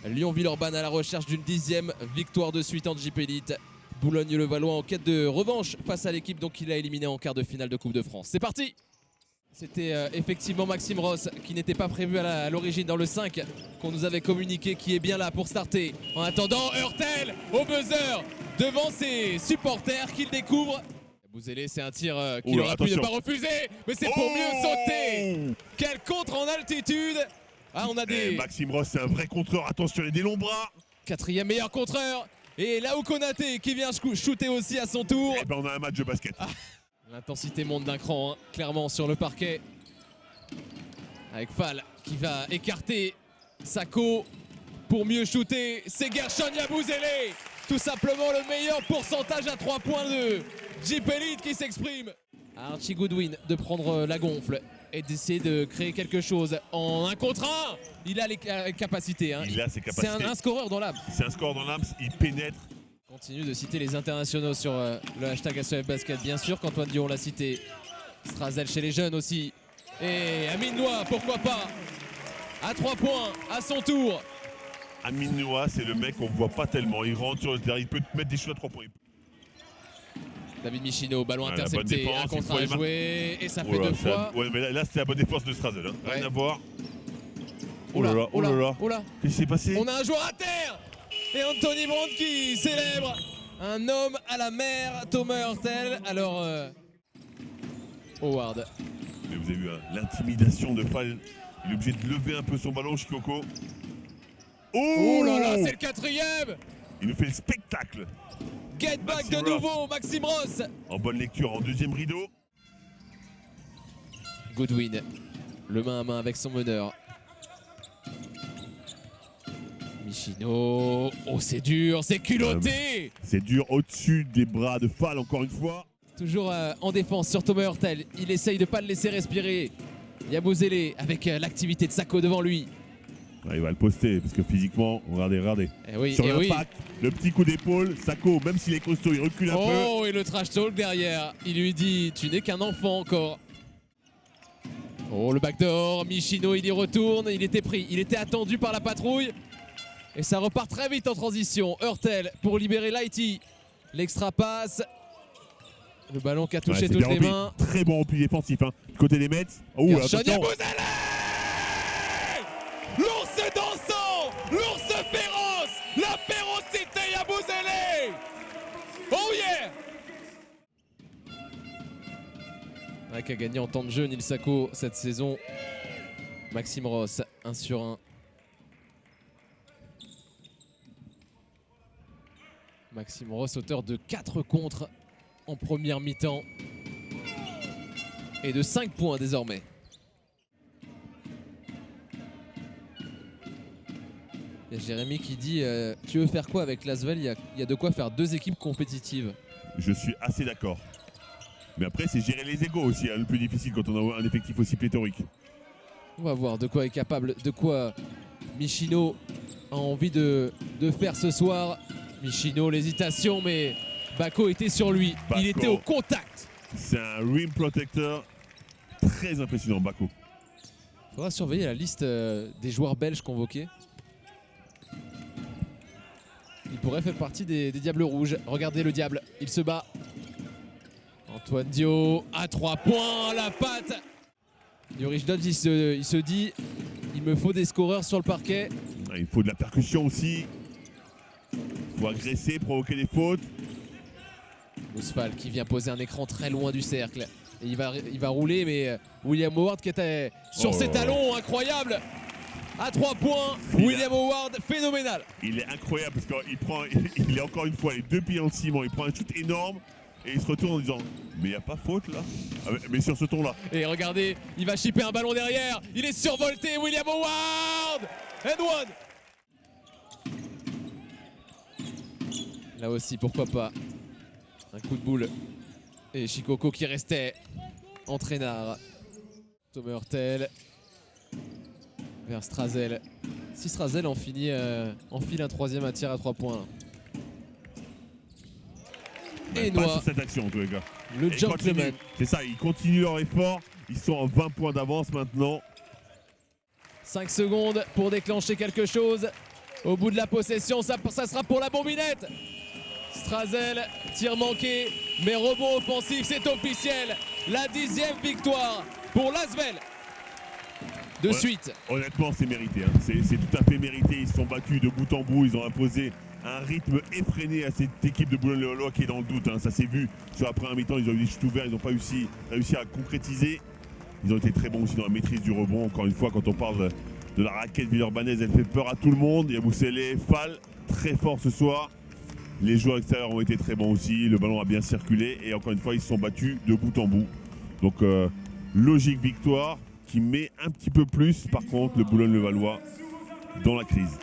Lyon-Villeurbanne à la recherche d'une 10e victoire de suite en JP Elite. Boulogne-le-Valois en quête de revanche face à l'équipe donc qu'il a éliminé en quart de finale de Coupe de France. C'est parti! C'était effectivement Maxime Ross qui n'était pas prévu à l'origine dans le 5 qu'on nous avait communiqué, qui est bien là pour starter. En attendant, Heurtel au buzzer devant ses supporters qu'il découvre. Bouzélé, c'est un tir qu'il aurait pu ne pas refuser, mais c'est pour mieux sauter. Quel contre en altitude! Ah, on a des... Maxime Ross, c'est un vrai contreur, attention, il a des longs bras. 4e meilleur contreur. Et Laou Konaté qui vient shooter aussi à son tour. Et ben on a un match de basket. Ah, l'intensité monte d'un cran, hein, clairement sur le parquet. Avec Fall qui va écarter Sako pour mieux shooter. C'est Gershon Yabusele, tout simplement le meilleur pourcentage à 3 points de JP Elite qui s'exprime. Archie Goodwin de prendre la gonfle et d'essayer de créer quelque chose en 1 contre 1. Il a les capacités. Hein. Il a ses capacités. C'est un scoreur dans l'âme. C'est un scoreur dans l'âme, il pénètre. Continue de citer les internationaux sur le hashtag ASOF Basket, bien sûr, qu'Antoine Dion l'a cité. Strazel chez les jeunes aussi. Et Amine Noah, pourquoi pas, à 3 points, à son tour. Amine Noah, c'est le mec qu'on ne voit pas tellement. Il rentre sur le terrain, il peut te mettre des shoots à 3 points. David Michino, ballon intercepté, un contre à jouer, et ça fait 2 fois. Ouais, mais là c'était la bonne défense de Strazel. Hein. Rien à voir. Oh là là, oh là là. Qu'est-ce qui s'est passé? On a un joueur à terre. Et Anthony Brandt qui célèbre un homme à la mer, Thomas Heurtel. Alors, Howard. Mais vous avez vu hein, l'intimidation de Fall. Il est obligé de lever un peu son ballon, Shikoko. Oh là là, c'est le 4e. Il nous fait le spectacle. Get back de nouveau, Maxime Ross. En bonne lecture, en 2e rideau. Goodwin, le main à main avec son meneur. Michino, oh c'est dur, c'est culotté. C'est dur au-dessus des bras de Fall encore une fois. Toujours en défense sur Thomas Heurtel, il essaye de ne pas le laisser respirer. Yabusele avec l'activité de Sako devant lui. Ouais, il va le poster parce que physiquement, regardez. Oui, sur l'impact, le petit coup d'épaule, Sako, même s'il est costaud, il recule un peu. Oh, et le trash talk derrière, il lui dit tu n'es qu'un enfant encore. Oh, le backdoor, Michino il y retourne, il était pris, il était attendu par la patrouille. Et ça repart très vite en transition. Heurtel pour libérer Lighty. L'extra passe. Le ballon qui a touché toutes les mains. Très bon repli défensif. Hein. Du côté des Mets. Oh, attention. L'ours dansant, l'ours féroce, la férocité Yabusele. Oh yeah. Qui a gagné en temps de jeu Nil Sako cette saison. Maxime Ross, 1 sur 1. Maxime Ross, auteur de 4 contres en première mi-temps et de 5 points désormais. Il y a Jérémy qui dit tu veux faire quoi avec Lasvel? Il y a de quoi faire 2 équipes compétitives. Je suis assez d'accord. Mais après, c'est gérer les égos aussi, hein, le plus difficile quand on a un effectif aussi pléthorique. On va voir de quoi est capable, de quoi Michino a envie de faire ce soir. Michino, l'hésitation, mais Bako était sur lui. Bako, il était au contact. C'est un rim protector très impressionnant, Bako. Il faudra surveiller la liste des joueurs belges convoqués. Il pourrait faire partie des Diables Rouges. Regardez le Diable, il se bat. Antoine Dio à 3 points, la patte. Yoris Dodge, il se dit, il me faut des scoreurs sur le parquet. Il faut de la percussion aussi. Il faut agresser, provoquer des fautes. Mousfal qui vient poser un écran très loin du cercle. Et il va rouler, mais William Howard qui était sur ses talons, incroyable. À 3 points, William Howard, phénoménal. Il est incroyable parce qu'il est encore une fois les 2 pieds en ciment. Il prend un shoot énorme et il se retourne en disant mais il n'y a pas faute là. Mais sur ce ton là. Et regardez, il va chipper un ballon derrière. Il est survolté, William Howard. And one. Là aussi, pourquoi pas. Un coup de boule. Et Shikoko qui restait entraînard. Thomas Heurtel vers Strazel. Si Strazel enfile un 3e à tir à 3 points. Et pas sur cette action en tous les cas. Le gentleman. C'est ça, ils continuent leur effort. Ils sont en 20 points d'avance maintenant. 5 secondes pour déclencher quelque chose. Au bout de la possession, ça sera pour la bombinette. Strazel, tir manqué, mais rebond offensif, c'est officiel. La 10e victoire pour l'Asvel. De suite. Honnêtement, c'est mérité. Hein. C'est tout à fait mérité. Ils se sont battus de bout en bout. Ils ont imposé un rythme effréné à cette équipe de Boulogne-le-Valois qui est dans le doute. Hein. Ça s'est vu sur la première mi-temps. Ils ont eu des chutes ouvertes. Ils n'ont pas réussi à concrétiser. Ils ont été très bons aussi dans la maîtrise du rebond. Encore une fois, quand on parle de la raquette villeurbannaise, elle fait peur à tout le monde. Il y a Boussélé, Fall, très fort ce soir. Les joueurs extérieurs ont été très bons aussi. Le ballon a bien circulé. Et encore une fois, ils se sont battus de bout en bout. Donc, logique victoire qui met un petit peu plus, par contre, le Boulogne-le-Valois dans la crise.